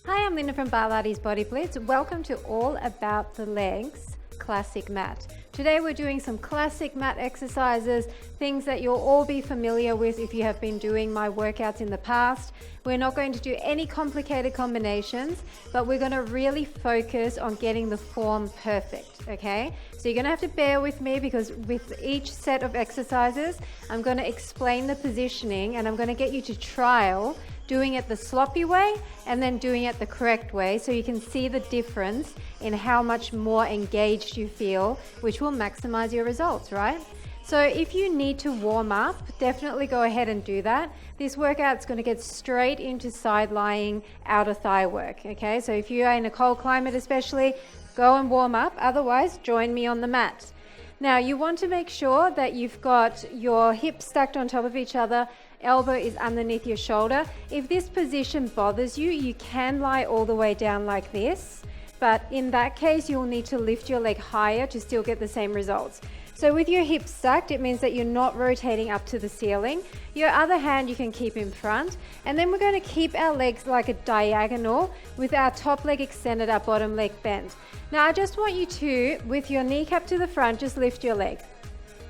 Hi, I'm Linda from Barlates Body Blitz. Welcome to All About the Legs Classic Mat. Today we're doing some classic mat exercises, things that you'll all be familiar with if you have been doing my workouts in the past. We're not going to do any complicated combinations, but we're going to really focus on getting the form perfect, okay? So you're going to have to bear with me because with each set of exercises, I'm going to explain the positioning and I'm going to get you to trial doing it the sloppy way and then doing it the correct way so you can see the difference in how much more engaged you feel, which will maximize your results, right? So if you need to warm up, definitely go ahead and do that. This workout is going to get straight into side lying outer thigh work, okay? So if you are in a cold climate especially, go and warm up. Otherwise, join me on the mat. Now you want to make sure that you've got your hips stacked on top of each other, elbow is underneath your shoulder. If this position bothers you, you can lie all the way down like this, but in that case, you'll need to lift your leg higher to still get the same results. So with your hips stacked, it means that you're not rotating up to the ceiling. Your other hand you can keep in front, and then we're going to keep our legs like a diagonal with our top leg extended, our bottom leg bent. Now I just want you to, with your kneecap to the front, just lift your leg.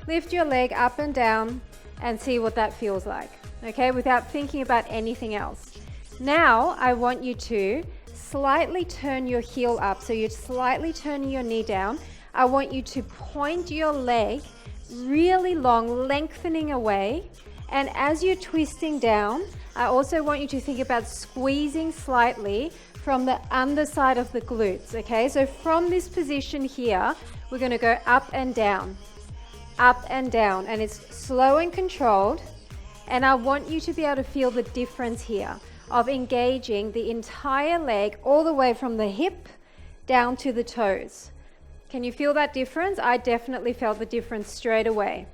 Lift your leg up and down and see what that feels like, okay, without thinking about anything else. Now I want you to slightly turn your heel up, so you're slightly turning your knee down. I want you to point your leg really long, lengthening away, and as you're twisting down, I also want you to think about squeezing slightly from the underside of the glutes, okay? So from this position here, we're going to go up and down, and it's slow and controlled, and I want you to be able to feel the difference here of engaging the entire leg all the way from the hip down to the toes. Can you feel that difference? I definitely felt the difference straight away.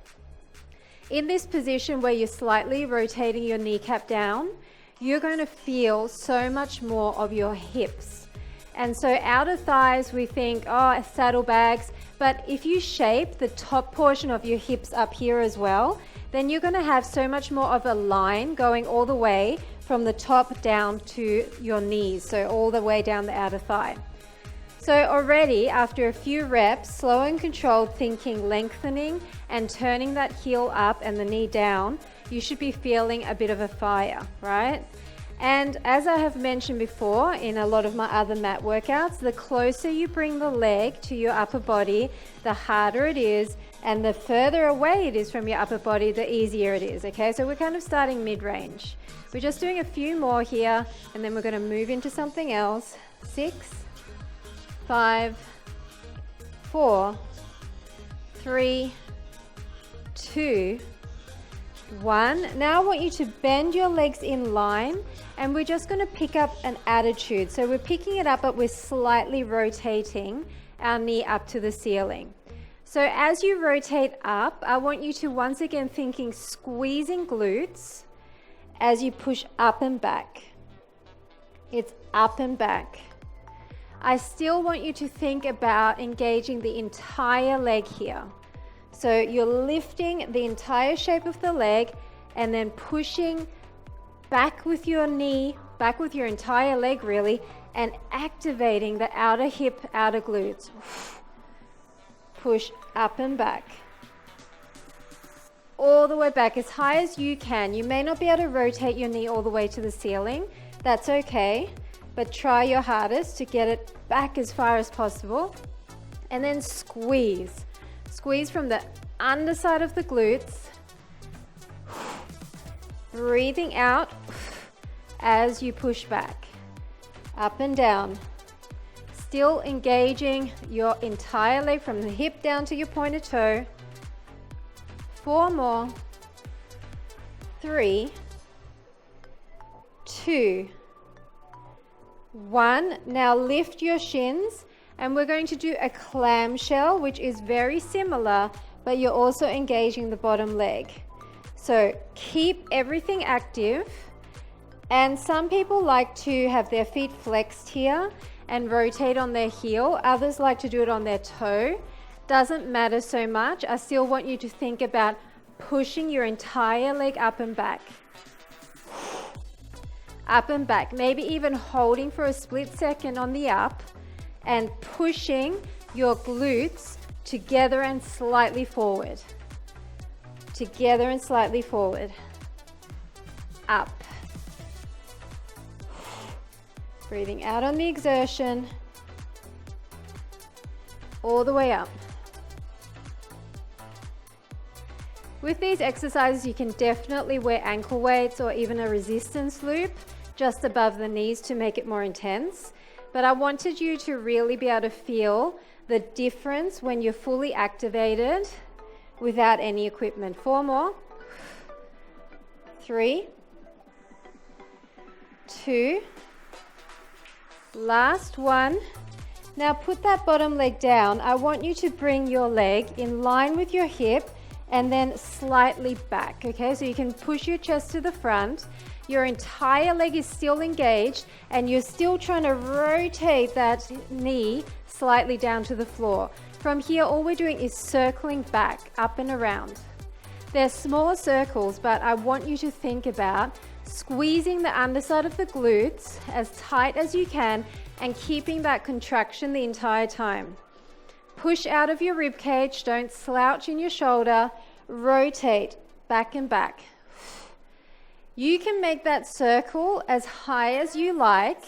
In this position where you're slightly rotating your kneecap down, you're going to feel so much more of your hips. And so outer thighs, we think, oh, saddlebags, but if you shape the top portion of your hips up here as well, then you're going to have so much more of a line going all the way from the top down to your knees, so all the way down the outer thigh. So already after a few reps, slow and controlled thinking, lengthening and turning that heel up and the knee down, you should be feeling a bit of a fire, right? And as I have mentioned before in a lot of my other mat workouts, the closer you bring the leg to your upper body, the harder it is, and the further away it is from your upper body, the easier it is, okay? So we're kind of starting mid-range. We're just doing a few more here, and then we're going to move into something else. 6, 5, 4, 3, 2, 1. Now I want you to bend your legs in line, and we're just going to pick up an attitude. So we're picking it up, but we're slightly rotating our knee up to the ceiling. So as you rotate up, I want you to once again thinking squeezing glutes as you push up and back. It's up and back. I still want you to think about engaging the entire leg here. So you're lifting the entire shape of the leg and then pushing back with your knee, back with your entire leg really, and activating the outer hip, outer glutes. Push up and back. All the way back as high as you can. You may not be able to rotate your knee all the way to the ceiling. That's okay, but try your hardest to get it back as far as possible. And then squeeze. Squeeze from the underside of the glutes. Breathing out as you push back. Up and down. Still engaging your entire leg from the hip down to your pointed toe. 4 more. 3, 2, 1. Now lift your shins, and we're going to do a clamshell, which is very similar, but you're also engaging the bottom leg. So keep everything active, and some people like to have their feet flexed here and rotate on their heel. Others like to do it on their toe. Doesn't matter so much. I still want you to think about pushing your entire leg up and back. up and back, maybe even holding for a split second on the up and pushing your glutes together and slightly forward. Together and slightly forward. Up. Breathing out on the exertion. All the way up. With these exercises, you can definitely wear ankle weights or even a resistance loop just above the knees to make it more intense. But I wanted you to really be able to feel the difference when you're fully activated without any equipment. 4 more. 3, 2, last one. Now put that bottom leg down. I want you to bring your leg in line with your hip and then slightly back, okay? So you can push your chest to the front. Your entire leg is still engaged and you're still trying to rotate that knee slightly down to the floor. From here, all we're doing is circling back, up and around. They're small circles, but I want you to think about squeezing the underside of the glutes as tight as you can and keeping that contraction the entire time. Push out of your rib cage, don't slouch in your shoulder, rotate back and back. You can make that circle as high as you like,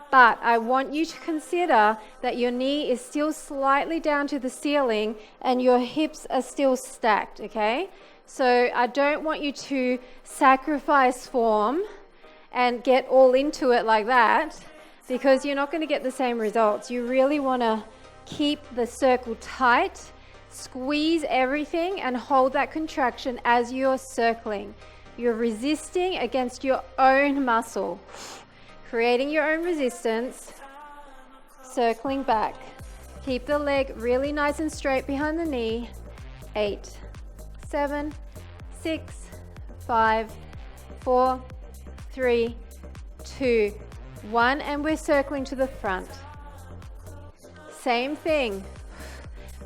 but I want you to consider that your knee is still slightly down to the ceiling and your hips are still stacked, okay? So I don't want you to sacrifice form and get all into it like that because you're not going to get the same results. You really want to keep the circle tight, squeeze everything and hold that contraction as you're circling. You're resisting against your own muscle, creating your own resistance, circling back. Keep the leg really nice and straight behind the knee. 8, 7, 6, 5, 4, 3, 2, 1, and we're circling to the front. Same thing.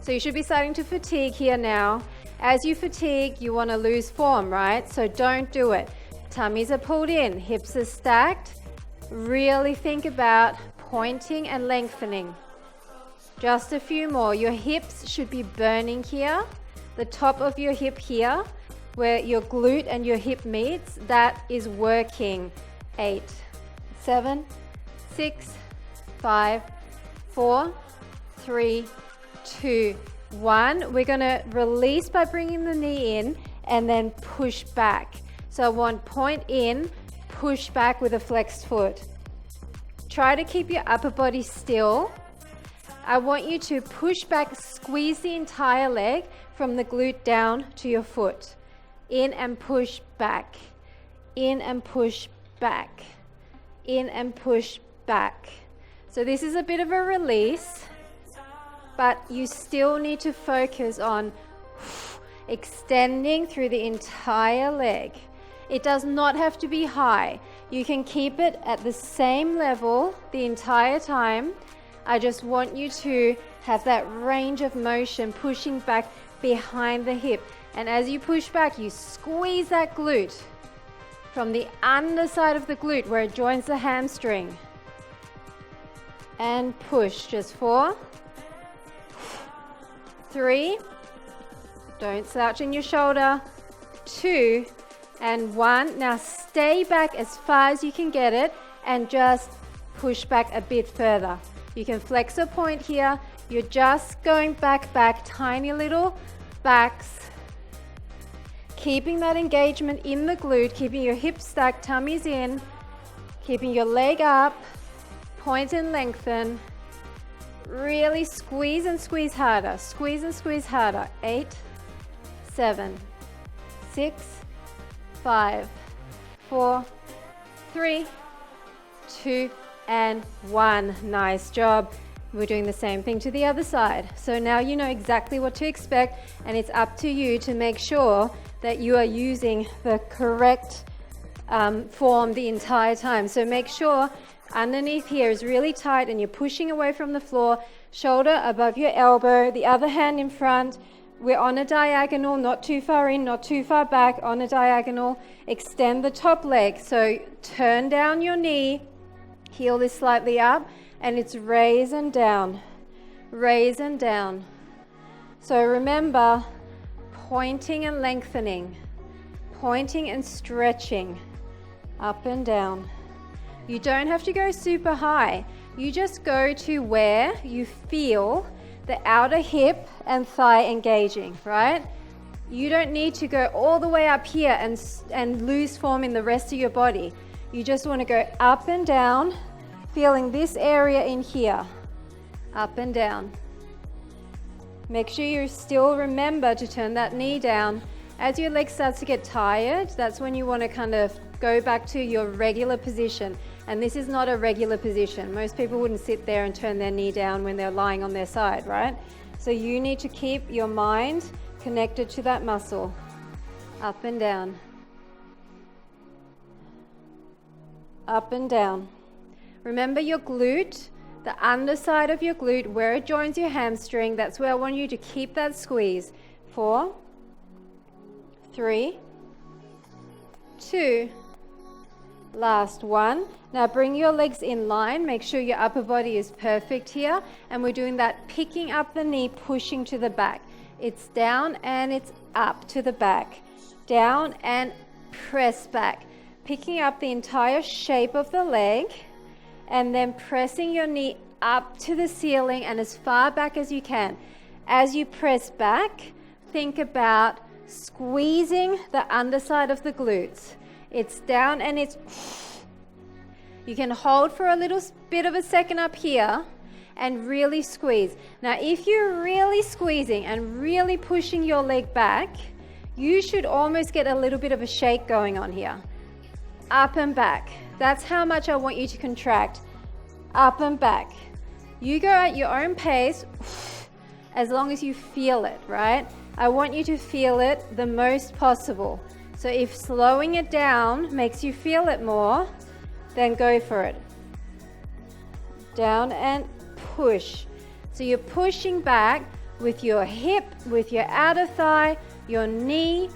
So you should be starting to fatigue here now. As you fatigue, you want to lose form, right? So don't do it. Tummies are pulled in, hips are stacked. Really think about pointing and lengthening. Just a few more. Your hips should be burning here. The top of your hip here, where your glute and your hip meets, that is working. 8, 7, 6, 5, 4, 3, 2, 1. We're going to release by bringing the knee in and then push back. So I want point in, push back with a flexed foot. Try to keep your upper body still. I want you to push back, squeeze the entire leg from the glute down to your foot. In and push back. In and push back. In and push back. So this is a bit of a release, but you still need to focus on extending through the entire leg. It does not have to be high. You can keep it at the same level the entire time. I just want you to have that range of motion pushing back behind the hip. And as you push back, you squeeze that glute from the underside of the glute where it joins the hamstring. And push. Just 4, 3, don't slouch in your shoulder, 2, and 1. Now stay back as far as you can get it and just push back a bit further. You can flex a point here. You're just going back, tiny little backs. Keeping that engagement in the glute, keeping your hips stacked, tummies in, keeping your leg up, point and lengthen. Really squeeze and squeeze harder. Squeeze and squeeze harder. 8, 7, 6, 5, 4, 3, 2, and 1. Nice job. We're doing the same thing to the other side. So now you know exactly what to expect, and it's up to you to make sure that you are using the correct form the entire time. So make sure underneath here is really tight and you're pushing away from the floor, shoulder above your elbow, the other hand in front, We're on a diagonal, not too far in, not too far back, on a diagonal. Extend the top leg. So turn down your knee, heel is slightly up, and it's raise and down, raise and down. So remember, pointing and lengthening, pointing and stretching, up and down. You don't have to go super high. You just go to where you feel the outer hip and thigh engaging, right? You don't need to go all the way up here and lose form in the rest of your body. You just want to go up and down, feeling this area in here, up and down. Make sure you still remember to turn that knee down. As your leg starts to get tired, that's when you want to kind of go back to your regular position. And this is not a regular position. Most people wouldn't sit there and turn their knee down when they're lying on their side, right? So you need to keep your mind connected to that muscle. Up and down. Up and down. Remember your glute, the underside of your glute, where it joins your hamstring. That's where I want you to keep that squeeze. 4, 3, 2, last one. Now bring your legs in line. Make sure your upper body is perfect here. And we're doing that picking up the knee, pushing to the back. It's down and it's up to the back. Down and press back. Picking up the entire shape of the leg and then pressing your knee up to the ceiling and as far back as you can. As you press back, think about squeezing the underside of the glutes. It's down and it's... You can hold for a little bit of a second up here and really squeeze. Now, if you're really squeezing and really pushing your leg back, you should almost get a little bit of a shake going on here. Up and back. That's how much I want you to contract. Up and back. You go at your own pace as long as you feel it, right? I want you to feel it the most possible. So if slowing it down makes you feel it more, then go for it. Down and push. So you're pushing back with your hip, with your outer thigh, your knee,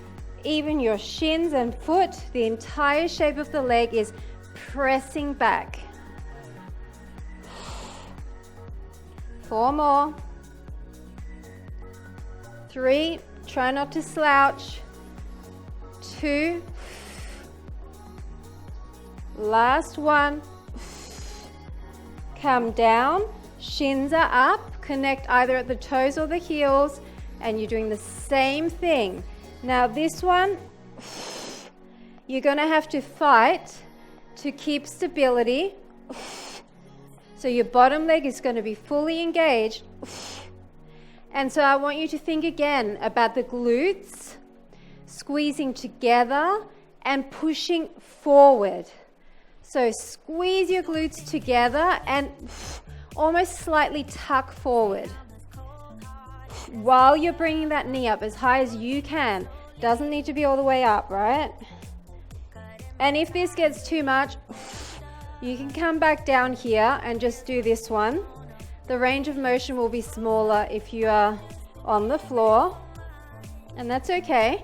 even your shins and foot. The entire shape of the leg is pressing back. 4 more. 3, try not to slouch. 2, last one. Come down, shins are up, connect either at the toes or the heels, and you're doing the same thing. Now this one, you're gonna have to fight to keep stability. So your bottom leg is gonna be fully engaged. And so I want you to think again about the glutes, squeezing together and pushing forward. So squeeze your glutes together and almost slightly tuck forward. While you're bringing that knee up as high as you can. Doesn't need to be all the way up, right? And if this gets too much, you can come back down here and just do this one. The range of motion will be smaller if you are on the floor, and that's okay,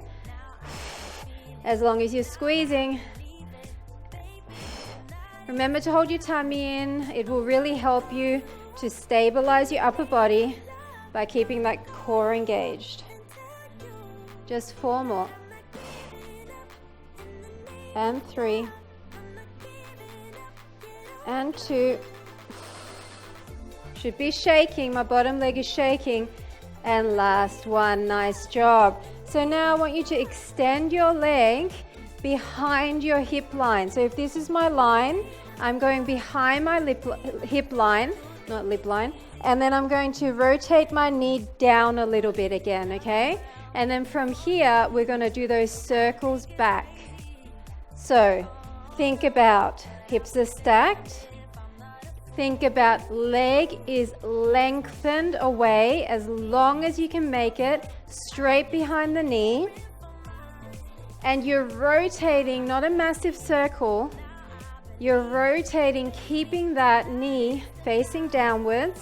as long as you're squeezing. Remember to hold your tummy in. It will really help you to stabilize your upper body by keeping that core engaged. Just 4 more. And 3. And 2. Should be shaking. My bottom leg is shaking. And last one. Nice job. So now I want you to extend your leg behind your hip line. So if this is my line, I'm going behind my hip line, not lip line, and then I'm going to rotate my knee down a little bit again, okay? And then from here, we're going to do those circles back. So think about hips are stacked. Think about leg is lengthened away as long as you can make it, straight behind the knee. And you're rotating, not a massive circle. You're rotating, keeping that knee facing downwards.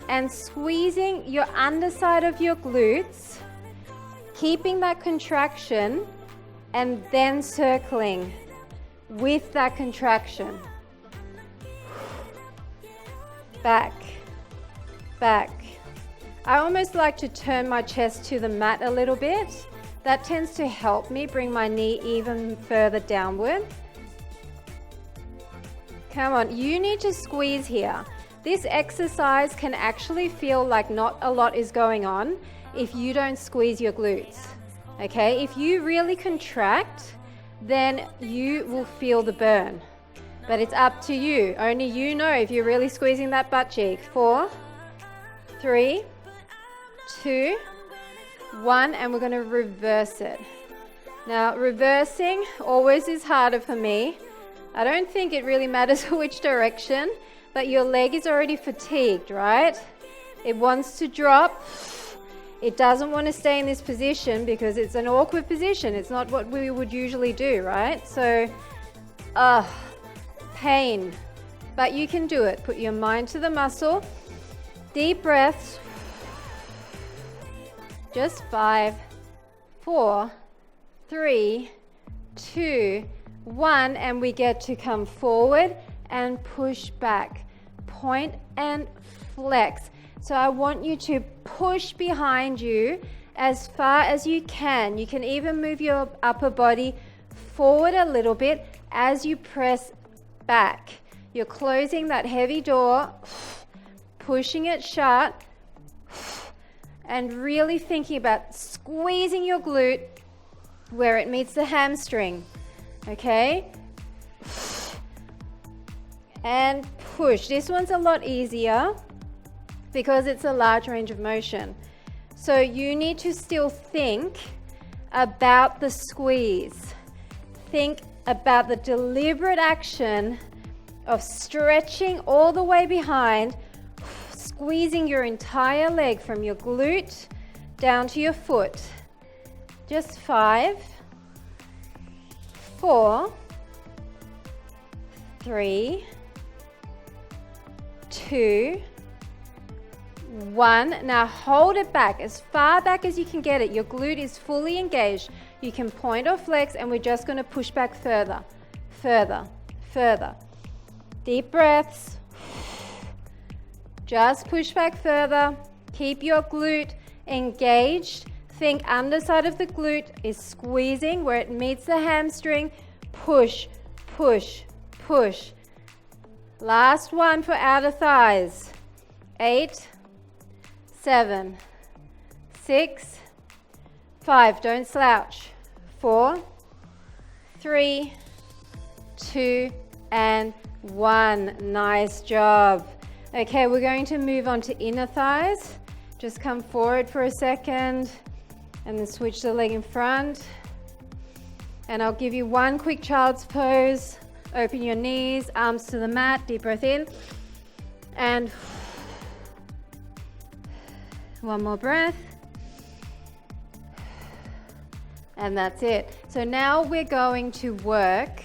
and squeezing your underside of your glutes, keeping that contraction, and then circling with that contraction. Back, back. I almost like to turn my chest to the mat a little bit. That tends to help me bring my knee even further downward. Come on, you need to squeeze here. This exercise can actually feel like not a lot is going on if you don't squeeze your glutes. Okay, if you really contract, then you will feel the burn. But it's up to you. Only you know if you're really squeezing that butt cheek. 4, 3, 2, 1, and we're going to reverse it. Now, reversing always is harder for me. I don't think it really matters which direction, but your leg is already fatigued, right? It wants to drop. It doesn't want to stay in this position because it's an awkward position. It's not what we would usually do, right? So, pain. But you can do it. Put your mind to the muscle. Deep breaths. Just 5, 4, 3, 2, 1, and we get to come forward and push back. Point and flex. So I want you to push behind you as far as you can. You can even move your upper body forward a little bit as you press back. You're closing that heavy door, pushing it shut, and really thinking about squeezing your glute where it meets the hamstring. Okay? And push. This one's a lot easier because it's a large range of motion. So you need to still think about the squeeze. Think about the deliberate action of stretching all the way behind, squeezing your entire leg from your glute down to your foot. Just 5, 4, 3, 2, 1. Now hold it back as far back as you can get it. Your glute is fully engaged. You can point or flex, and we're just going to push back further, further, further. Deep breaths. Just push back further. Keep your glute engaged. Think underside of the glute is squeezing where it meets the hamstring. Push, push, push. Last one for outer thighs. 8, 7, 6, 5. Don't slouch. 4, 3, 2, and 1. Nice job. Okay, we're going to move on to inner thighs. Just come forward for a second and then switch the leg in front. And I'll give you one quick child's pose. Open your knees, arms to the mat, deep breath in. And one more breath. And that's it. So now we're going to work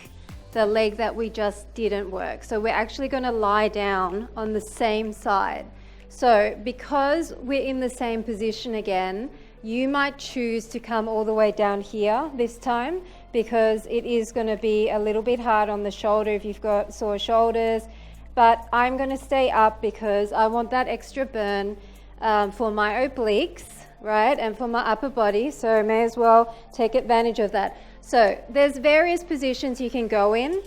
the leg that we just didn't work. So we're actually going to lie down on the same side. So because we're in the same position again, you might choose to come all the way down here this time because it is going to be a little bit hard on the shoulder if you've got sore shoulders. But I'm going to stay up because I want that extra burn for my obliques, right? And for my upper body. So I may as well take advantage of that. So there's various positions you can go in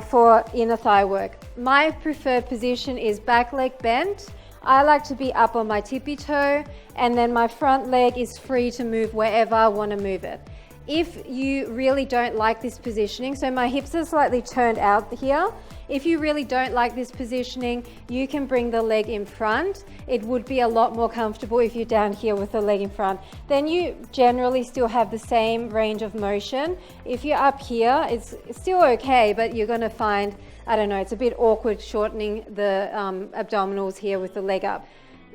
for inner thigh work. My preferred position is back leg bent. I like to be up on my tippy toe, and then my front leg is free to move wherever I want to move it. If you really don't like this positioning, so my hips are slightly turned out here. If you really don't like this positioning, you can bring the leg in front. It would be a lot more comfortable if you're down here with the leg in front. Then you generally still have the same range of motion. If you're up here, it's still okay, but you're going to find, I don't know, it's a bit awkward shortening the abdominals here with the leg up.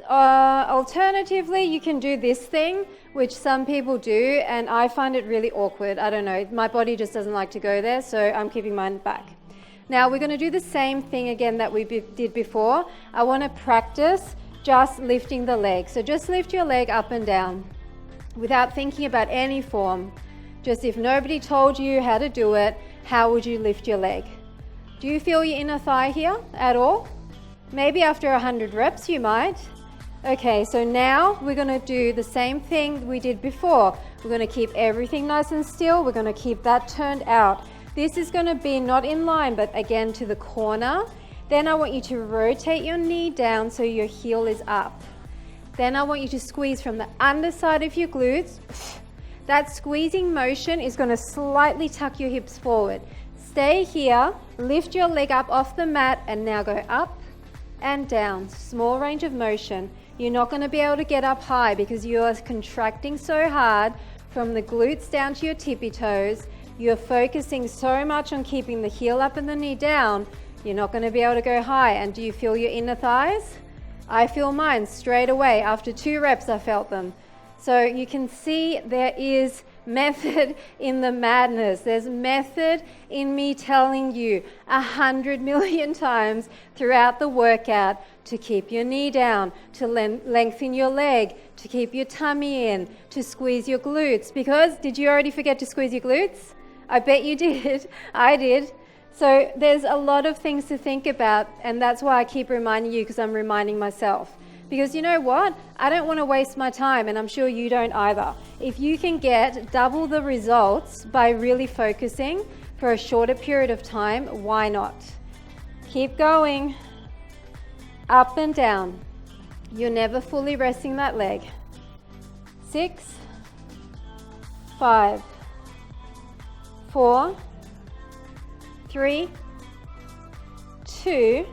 Alternatively, you can do this thing, which some people do, and I find it really awkward. I don't know, my body just doesn't like to go there, so I'm keeping mine back. Now we're going to do the same thing again that we did before. I want to practice just lifting the leg. So just lift your leg up and down without thinking about any form. Just if nobody told you how to do it, how would you lift your leg? Do you feel your inner thigh here at all? Maybe after 100 reps you might. Okay, so now we're going to do the same thing we did before. We're going to keep everything nice and still. We're going to keep that turned out. This is going to be not in line, but again to the corner. Then I want you to rotate your knee down so your heel is up. Then I want you to squeeze from the underside of your glutes. That squeezing motion is going to slightly tuck your hips forward. Stay here, lift your leg up off the mat, and now go up and down. Small range of motion. You're not going to be able to get up high because you are contracting so hard from the glutes down to your tippy toes. You're focusing so much on keeping the heel up and the knee down, you're not going to be able to go high. And do you feel your inner thighs? I feel mine straight away. After 2 reps, I felt them. So you can see there is method in the madness. There's method in me telling you 100 million times throughout the workout to keep your knee down, to lengthen your leg, to keep your tummy in, to squeeze your glutes. Because did you already forget to squeeze your glutes? I bet you did. I did. So there's a lot of things to think about, and that's why I keep reminding you, because I'm reminding myself. Because you know what? I don't want to waste my time, and I'm sure you don't either. If you can get double the results by really focusing for a shorter period of time, why not? Keep going. Up and down. You're never fully resting that leg. 6, 5, 4, 3, 2,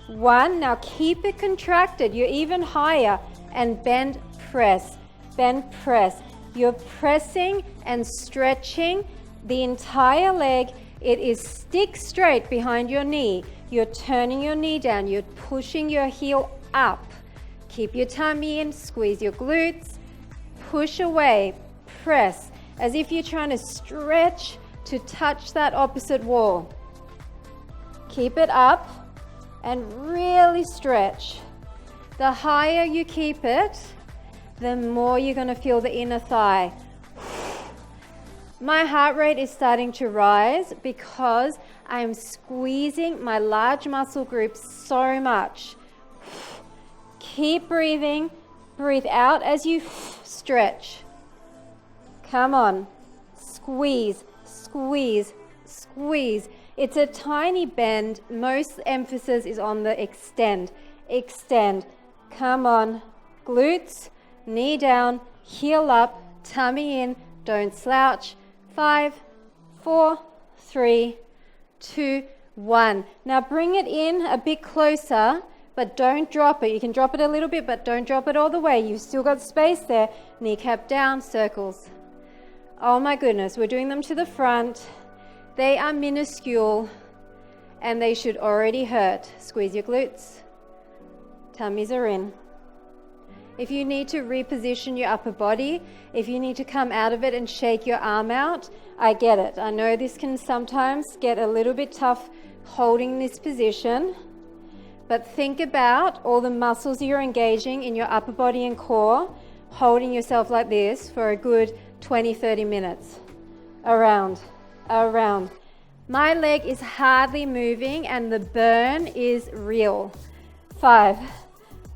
1. Now keep it contracted. You're even higher. And bend, press. Bend, press. You're pressing and stretching the entire leg. It is stick straight behind your knee. You're turning your knee down. You're pushing your heel up. Keep your tummy in. Squeeze your glutes. Push away. Press. As if you're trying to stretch to touch that opposite wall. Keep it up and really stretch. The higher you keep it, the more you're going to feel the inner thigh. My heart rate is starting to rise because I'm squeezing my large muscle groups so much. Keep breathing. Breathe out as you stretch. Come on. Squeeze, squeeze, squeeze. It's a tiny bend. Most emphasis is on the extend. Extend. Come on. Glutes, knee down, heel up, tummy in. Don't slouch. 5, 4, 3, 2, 1. Now bring it in a bit closer, but don't drop it. You can drop it a little bit, but don't drop it all the way. You've still got space there. Kneecap down, circles. Oh my goodness, we're doing them to the front. They are minuscule and they should already hurt. Squeeze your glutes. Tummies are in. If you need to reposition your upper body, if you need to come out of it and shake your arm out, I get it. I know this can sometimes get a little bit tough holding this position, but think about all the muscles you're engaging in your upper body and core, holding yourself like this for a good 20-30 minutes. Around. My leg is hardly moving and the burn is real. 5,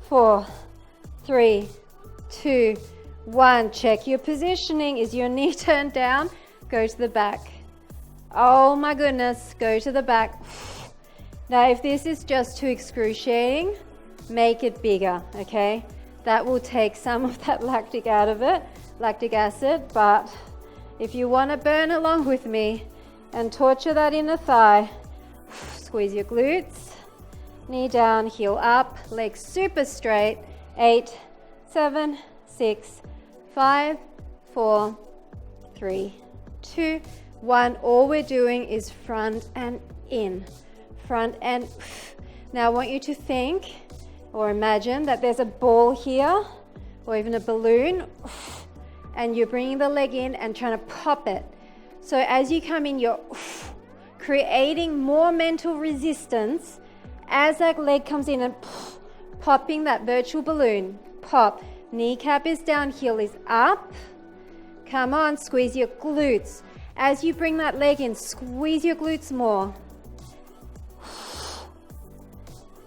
4, 3, 2, 1. Check your positioning. Is your knee turned down? Go to the back. Oh my goodness, go to the back. Now if this is just too excruciating, make it bigger, okay? That will take some of that lactic out of it, lactic acid, but if you want to burn along with me and torture that inner thigh, squeeze your glutes, knee down, heel up, legs super straight. 8, 7, 6, 5, 4, 3, 2, 1. All we're doing is front and in. Front and... Now I want you to think or imagine that there's a ball here or even a balloon, and you're bringing the leg in and trying to pop it. So as you come in, you're creating more mental resistance as that leg comes in and popping that virtual balloon. Pop. Kneecap is down, heel is up. Come on, squeeze your glutes. As you bring that leg in, squeeze your glutes more.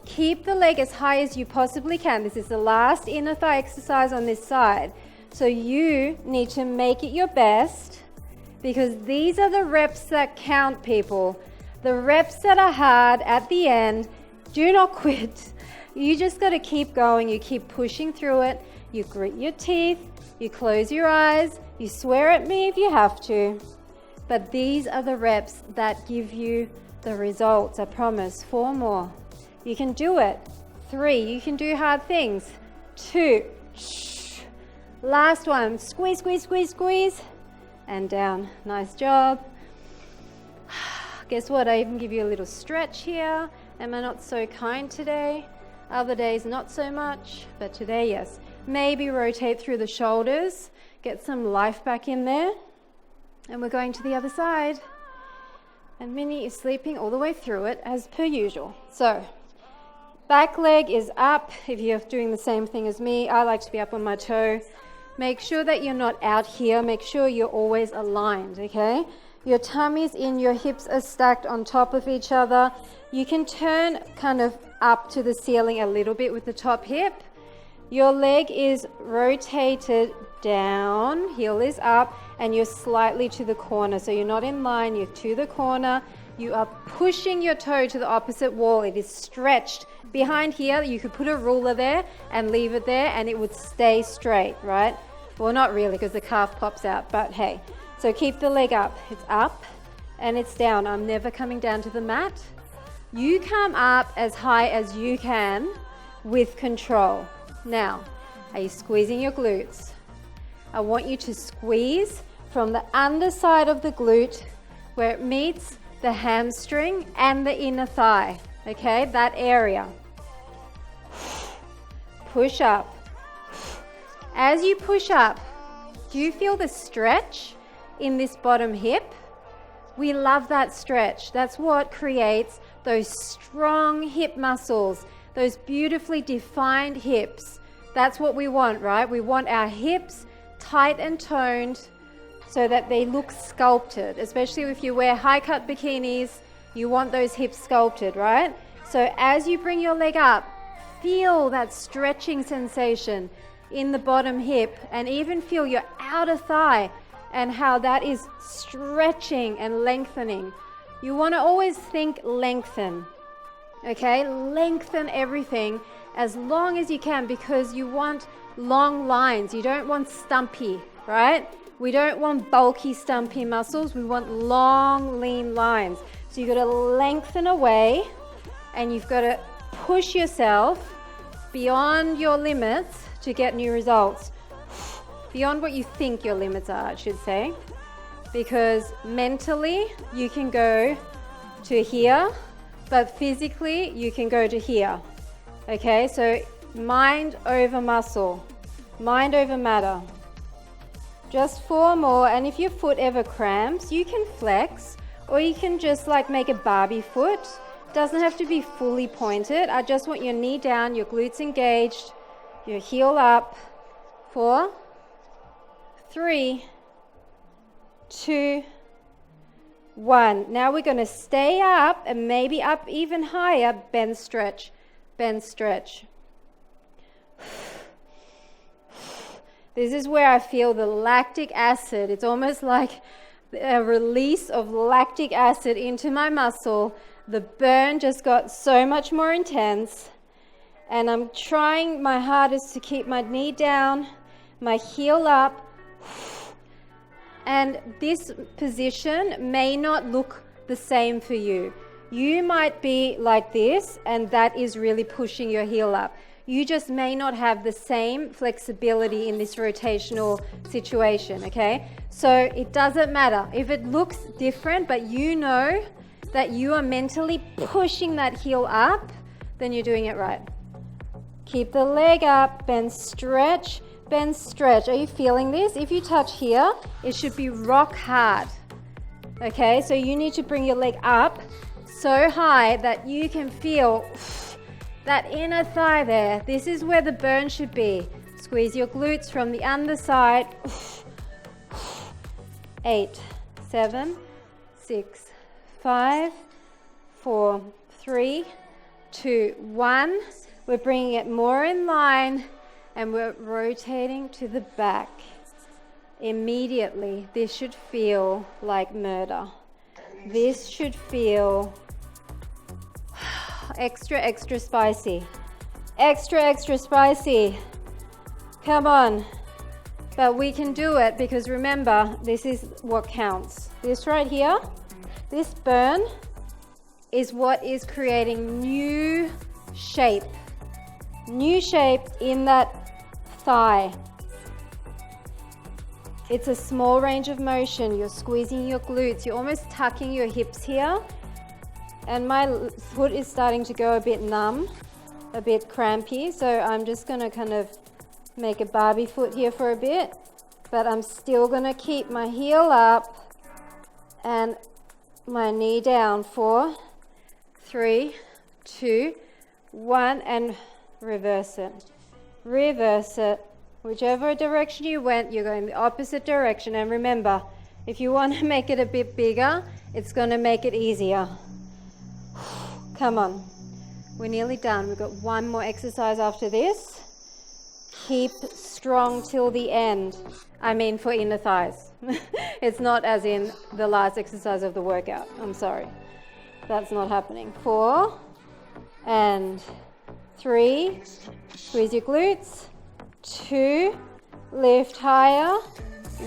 Keep the leg as high as you possibly can. This is the last inner thigh exercise on this side. So you need to make it your best, because these are the reps that count, people. The reps that are hard at the end. Do not quit. You just got to keep going. You keep pushing through it. You grit your teeth. You close your eyes. You swear at me if you have to. But these are the reps that give you the results. I promise. 4 more. You can do it. 3. You can do hard things. 2. Last one. Squeeze, squeeze, squeeze, squeeze. And down. Nice job. Guess what? I even give you a little stretch here. Am I not so kind today? Other days not so much, but today yes. Maybe rotate through the shoulders. Get some life back in there. And we're going to the other side. And Minnie is sleeping all the way through it as per usual. So, back leg is up. If you're doing the same thing as me, I like to be up on my toe. Make sure that you're not out here. Make sure you're always aligned, okay? Your tummy's in, your hips are stacked on top of each other. You can turn kind of up to the ceiling a little bit with the top hip. Your leg is rotated down, heel is up, and you're slightly to the corner. So you're not in line, you're to the corner. You are pushing your toe to the opposite wall. It is stretched. Behind here, you could put a ruler there and leave it there and it would stay straight, right? Well, not really, because the calf pops out, but hey. So keep the leg up. It's up and it's down. I'm never coming down to the mat. You come up as high as you can with control. Now, are you squeezing your glutes? I want you to squeeze from the underside of the glute where it meets the hamstring and the inner thigh, okay? That area. Push up. As you push up, do you feel the stretch in this bottom hip? We love that stretch. That's what creates those strong hip muscles, those beautifully defined hips. That's what we want, right? We want our hips tight and toned so that they look sculpted, especially if you wear high-cut bikinis, you want those hips sculpted, right? So as you bring your leg up, feel that stretching sensation in the bottom hip, and even feel your outer thigh and how that is stretching and lengthening. You want to always think lengthen, okay? Lengthen everything as long as you can, because you want long lines. You don't want stumpy, right? We don't want bulky, stumpy muscles. We want long, lean lines. So you've got to lengthen away and you've got to push yourself beyond your limits to get new results. Beyond what you think your limits are, I should say. Because mentally, you can go to here, but physically, you can go to here. Okay, so mind over muscle, mind over matter. Just 4 more, and if your foot ever cramps, you can flex, or you can just like make a Barbie foot. Doesn't have to be fully pointed. I just want your knee down, your glutes engaged, your heel up. 4, 3, 2, 1. Now we're going to stay up and maybe up even higher. Bend, stretch, bend, stretch. This is where I feel the lactic acid. It's almost like a release of lactic acid into my muscle. The burn just got so much more intense. And I'm trying my hardest to keep my knee down, my heel up. And this position may not look the same for you. You might be like this, and that is really pushing your heel up. You just may not have the same flexibility in this rotational situation, okay? So it doesn't matter. If it looks different, but you know that you are mentally pushing that heel up, then you're doing it right. Keep the leg up, bend, stretch, bend, stretch. Are you feeling this? If you touch here, it should be rock hard. Okay, so you need to bring your leg up so high that you can feel that inner thigh there. This is where the burn should be. Squeeze your glutes from the underside. 8, 7, 6, 5, 4, 3, 2, 1. We're bringing it more in line and we're rotating to the back. Immediately, this should feel like murder. This should feel extra spicy. Extra spicy. Come on. But we can do it because remember, this is what counts. This right here, this burn is what is creating new shape. New shape in that thigh. It's a small range of motion. You're squeezing your glutes. You're almost tucking your hips here. And my foot is starting to go a bit numb, a bit crampy. So I'm just going to kind of make a Barbie foot here for a bit. But I'm still going to keep my heel up and my knee down. 4, 3, 2, 1, and reverse it. Reverse it. Whichever direction you went, you're going the opposite direction. And remember, if you want to make it a bit bigger, it's going to make it easier. Come on. We're nearly done. We've got one more exercise after this. Keep strong till the end. I mean for inner thighs. It's not as in the last exercise of the workout. I'm sorry. That's not happening. 4 and 3. Squeeze your glutes. 2. Lift higher.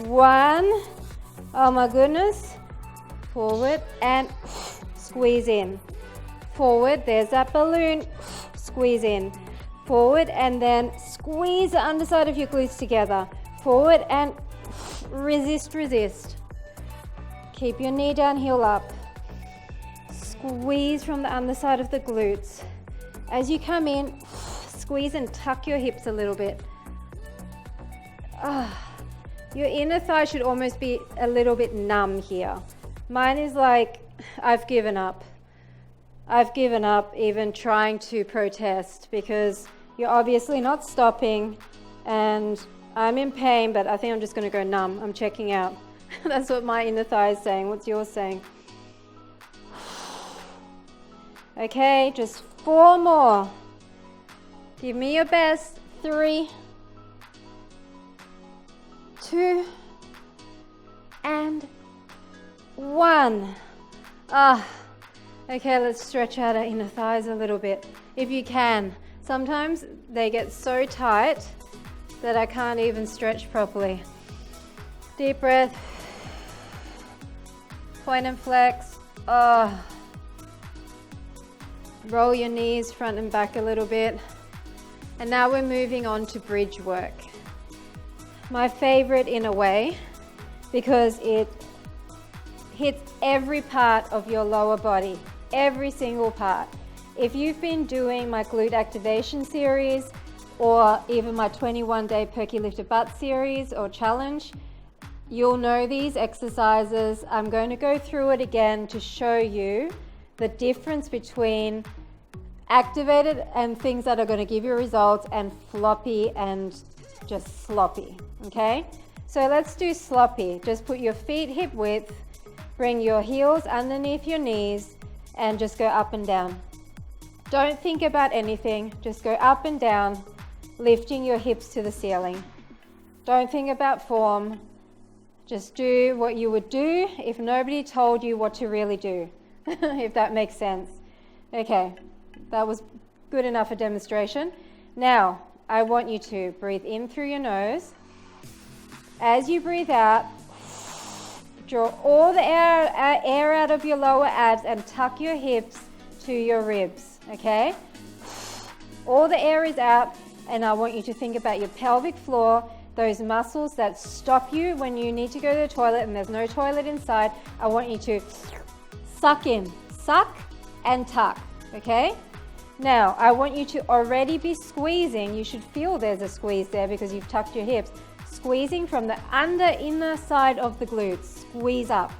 1. Oh my goodness. Forward and squeeze in. Forward. There's that balloon. Squeeze in. Forward and then squeeze the underside of your glutes together. Forward and resist. Keep your knee down, heel up. Squeeze from the underside of the glutes. As you come in, squeeze and tuck your hips a little bit. Your inner thigh should almost be a little bit numb here. Mine is like, I've given up. I've given up even trying to protest because you're obviously not stopping and I'm in pain, but I think I'm just going to go numb. I'm checking out. That's what my inner thigh is saying. What's yours saying? Okay, just 4 more. Give me your best. 3, 2, and 1. Okay, let's stretch out our inner thighs a little bit, if you can. Sometimes they get so tight that I can't even stretch properly. Deep breath. Point and flex. Roll your knees front and back a little bit. And now we're moving on to bridge work. My favorite in a way, because it hits every part of your lower body, every single part. If you've been doing my glute activation series or even my 21-day Perky Lifted Butt series or challenge, you'll know these exercises. I'm going to go through it again to show you the difference between activated and things that are going to give you results and floppy and just sloppy, okay? So let's do sloppy. Just put your feet hip width, bring your heels underneath your knees and just go up and down. Don't think about anything, just go up and down, lifting your hips to the ceiling. Don't think about form, just do what you would do if nobody told you what to really do, if that makes sense. Okay, that was good enough a demonstration. Now, I want you to breathe in through your nose. As you breathe out, draw all the air out of your lower abs and tuck your hips to your ribs, okay? All the air is out, and I want you to think about your pelvic floor, those muscles that stop you when you need to go to the toilet and there's no toilet inside. I want you to suck in, suck and tuck, okay? Now, I want you to already be squeezing. You should feel there's a squeeze there because you've tucked your hips. Squeezing from the inner side of the glutes. Squeeze up.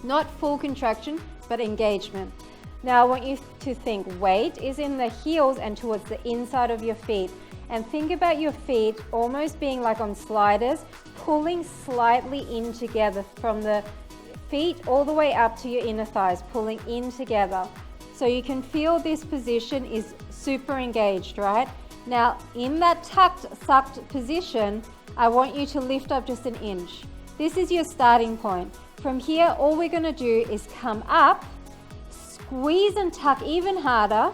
Not full contraction, but engagement. Now I want you to think weight is in the heels and towards the inside of your feet. And think about your feet almost being like on sliders, pulling slightly in together from the feet all the way up to your inner thighs, pulling in together. So you can feel this position is super engaged, right? Now in that tucked, sucked position, I want you to lift up just an inch. This is your starting point. From here, all we're gonna do is come up, squeeze and tuck even harder,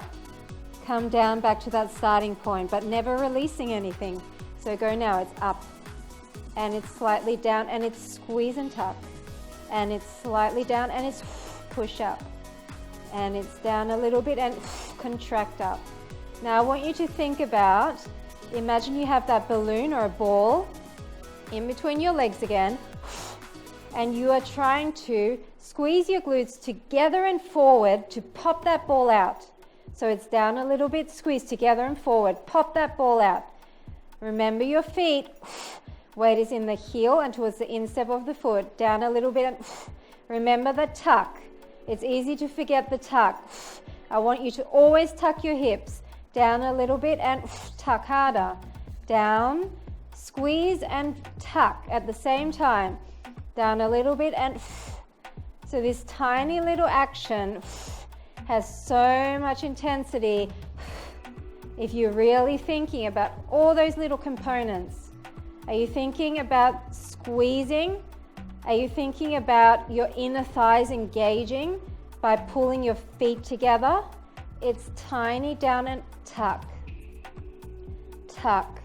come down back to that starting point, but never releasing anything. So go now, it's up, and it's slightly down, and it's squeeze and tuck, and it's slightly down, and it's push up, and it's down a little bit, and contract up. Now I want you to think about, imagine you have that balloon or a ball in between your legs again, and you are trying to squeeze your glutes together and forward to pop that ball out. So it's down a little bit, squeeze together and forward, pop that ball out. Remember your feet, weight is in the heel and towards the instep of the foot, down a little bit, and remember the tuck. It's easy to forget the tuck. I want you to always tuck your hips, down a little bit and tuck harder. Down, squeeze and tuck at the same time. Down a little bit and so this tiny little action has so much intensity if you're really thinking about all those little components. Are you thinking about squeezing? Are you thinking about your inner thighs engaging by pulling your feet together? It's tiny, down and tuck, tuck.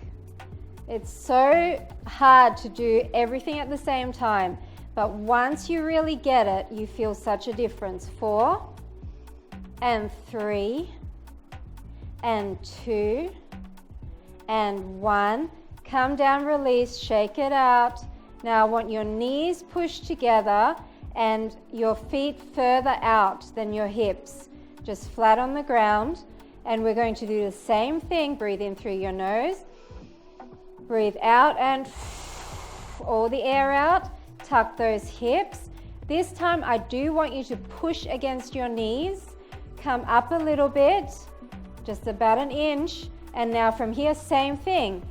It's so hard to do everything at the same time, but once you really get it, you feel such a difference. 4 and 3 and 2 and 1. Come down, release, shake it out. Now I want your knees pushed together and your feet further out than your hips, just flat on the ground. And we're going to do the same thing. Breathe in through your nose, breathe out and all the air out. Tuck those hips. This time I do want you to push against your knees, come up a little bit, just about an inch. And now from here, same thing,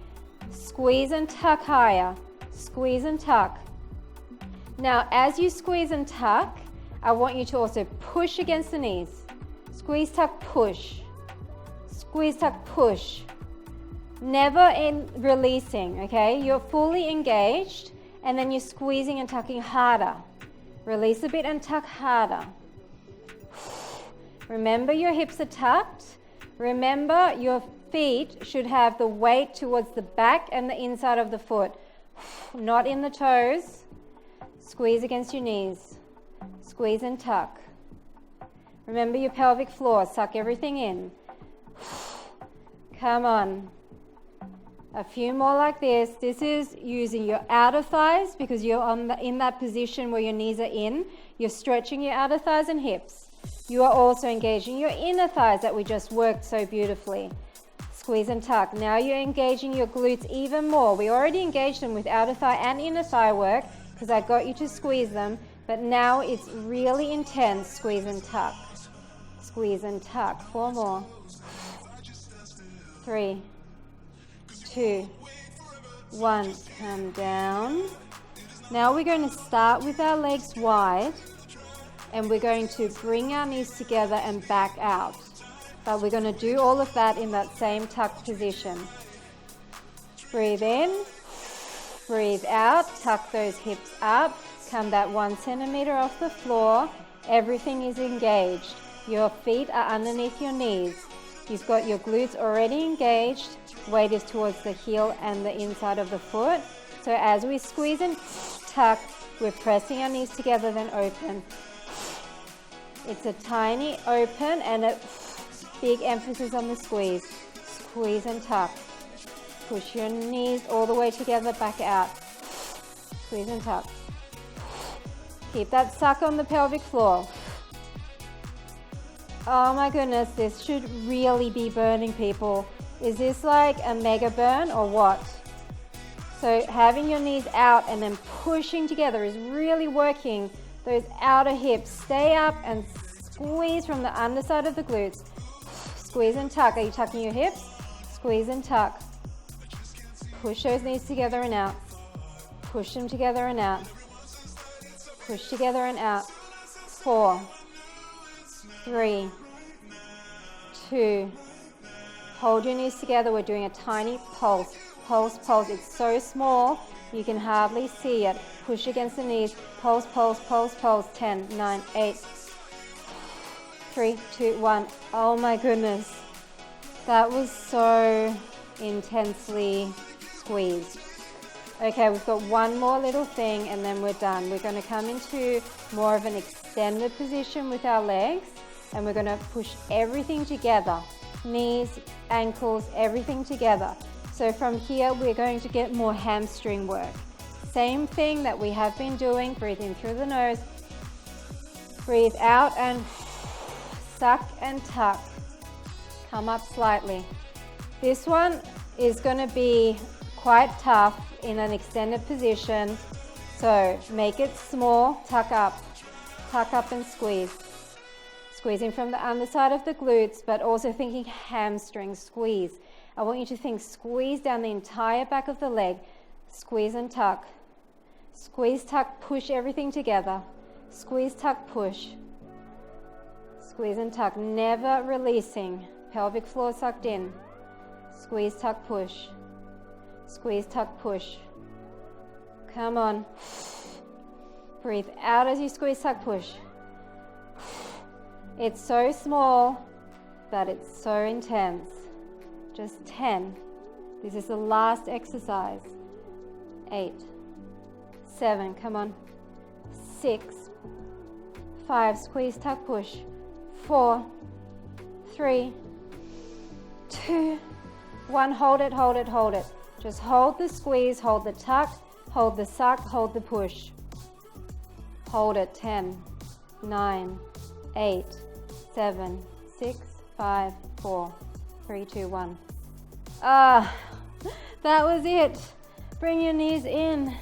squeeze and tuck higher, squeeze and tuck. Now as you squeeze and tuck, I want you to also push against the knees. Squeeze, tuck, push. Squeeze, tuck, push. Never in releasing, okay? You're fully engaged and then you're squeezing and tucking harder. Release a bit and tuck harder. Remember your hips are tucked. Remember your feet should have the weight towards the back and the inside of the foot, not in the toes. Squeeze against your knees. Squeeze and tuck. Remember your pelvic floor, suck everything in. Come on. A few more like this. This is using your outer thighs because you're in that position where your knees are in. You're stretching your outer thighs and hips. You are also engaging your inner thighs that we just worked so beautifully. Squeeze and tuck. Now you're engaging your glutes even more. We already engaged them with outer thigh and inner thigh work because I got you to squeeze them, but now it's really intense. Squeeze and tuck. Squeeze and tuck. 4 more. 3, 2, 1. Come down. Now we're going to start with our legs wide and we're going to bring our knees together and back out. But we're going to do all of that in that same tucked position. Breathe in, breathe out, tuck those hips up, come that 1 centimeter off the floor. Everything is engaged. Your feet are underneath your knees. You've got your glutes already engaged. Weight is towards the heel and the inside of the foot. So as we squeeze and tuck, we're pressing our knees together, then open. It's a tiny open and a big emphasis on the squeeze. Squeeze and tuck. Push your knees all the way together, back out. Squeeze and tuck. Keep that suck on the pelvic floor. Oh my goodness, this should really be burning, people. Is this like a mega burn or what? So having your knees out and then pushing together is really working those outer hips. Stay up and Squeeze from the underside of the glutes. Squeeze and tuck. Are you tucking your hips? Squeeze and tuck. Push those knees together and out. Push them together and out. Push together and out. 4, 3, 2. Hold your knees together. We're doing a tiny pulse. Pulse, pulse. It's so small, you can hardly see it. Push against the knees. Pulse, pulse, pulse, pulse. 10, 9, 8. 3, 2, 1. Oh my goodness. That was so intensely squeezed. Okay, we've got one more little thing and then we're done. We're going to come into more of an extended position with our legs and we're going to push everything together. Knees, ankles, everything together. So from here, we're going to get more hamstring work. Same thing that we have been doing. Breathe in through the nose. Breathe out and suck and tuck. Come up slightly. This one is going to be quite tough in an extended position. So make it small, tuck up and squeeze. Squeezing from the underside of the glutes, but also thinking hamstring squeeze. I want you to think squeeze down the entire back of the leg. Squeeze and tuck. Squeeze, tuck, push everything together. Squeeze, tuck, push. Squeeze and tuck, never releasing. Pelvic floor sucked in. Squeeze, tuck, push. Squeeze, tuck, push. Come on. Breathe out as you squeeze, tuck, push. It's so small, but it's so intense. Just 10. This is the last exercise. 8, 7, come on. 6, 5, squeeze, tuck, push. 4, 3, 2, 1. Hold it, hold it, hold it. Just hold the squeeze, hold the tuck, hold the suck, hold the push. Hold it. 10, 9, 8, 7, 6, 5, 4, 3, 2, 1. That was it. Bring your knees in.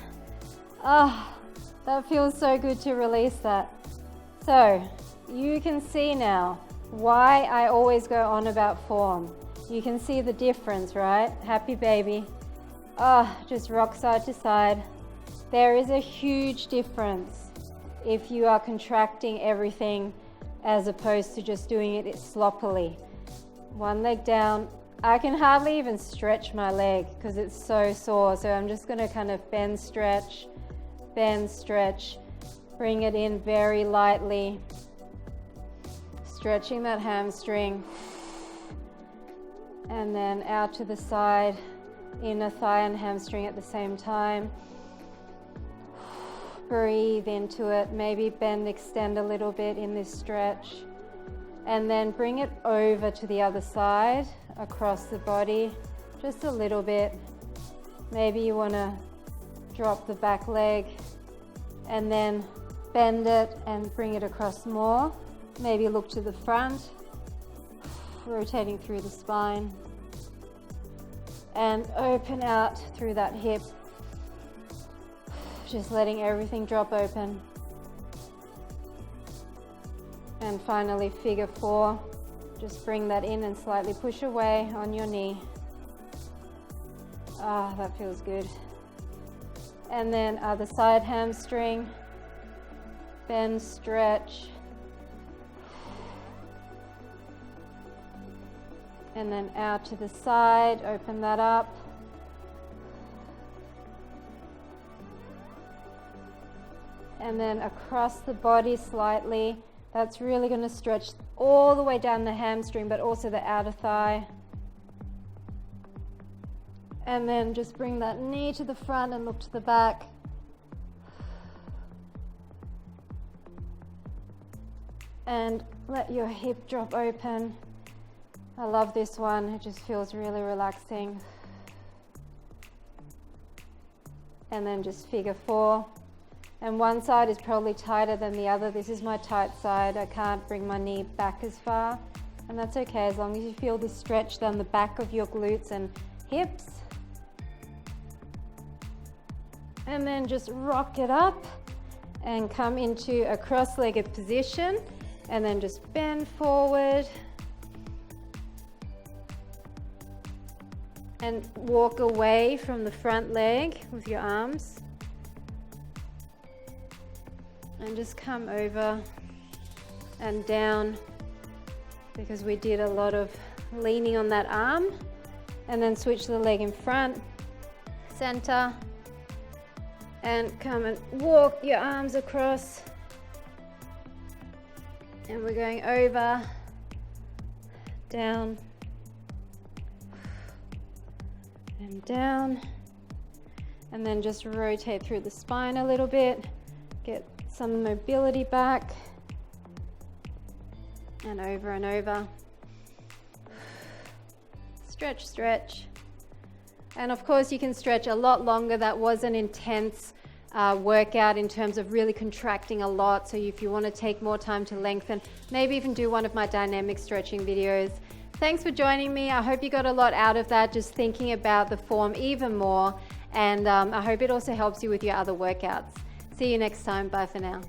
That feels so good to release that. So you can see now why I always go on about form. You can see the difference, right? Happy baby. Just rock side to side. There is a huge difference if you are contracting everything as opposed to just doing it sloppily. One leg down. I can hardly even stretch my leg because it's so sore. So I'm just going to kind of bend, stretch, bring it in very lightly. Stretching that hamstring. And then out to the side, inner thigh and hamstring at the same time. Breathe into it, maybe bend, extend a little bit in this stretch. And then bring it over to the other side, across the body, just a little bit. Maybe you want to drop the back leg and then bend it and bring it across more. Maybe look to the front, rotating through the spine. And open out through that hip. Just letting everything drop open. And finally, figure 4. Just bring that in and slightly push away on your knee. That feels good. And then other side hamstring. Bend, stretch. And then out to the side, open that up. And then across the body slightly. That's really going to stretch all the way down the hamstring, but also the outer thigh. And then just bring that knee to the front and look to the back. And let your hip drop open. I love this one. It just feels really relaxing. And then just figure 4. And one side is probably tighter than the other. This is my tight side. I can't bring my knee back as far. And that's okay, as long as you feel the stretch down the back of your glutes and hips. And then just rock it up and come into a cross-legged position. and then just bend forward and walk away from the front leg with your arms, and just come over and down, because we did a lot of leaning on that arm. And then switch the leg in front, center, and come and walk your arms across. And we're going over, down, and down. And then just rotate through the spine a little bit, get some mobility back, and over and over. Stretch, stretch. And of course you can stretch a lot longer. That was an intense workout in terms of really contracting a lot. So if you want to take more time to lengthen, maybe even do one of my dynamic stretching videos. Thanks for joining me. I hope you got a lot out of that, just thinking about the form even more. And I hope it also helps you with your other workouts. See you next time. Bye for now.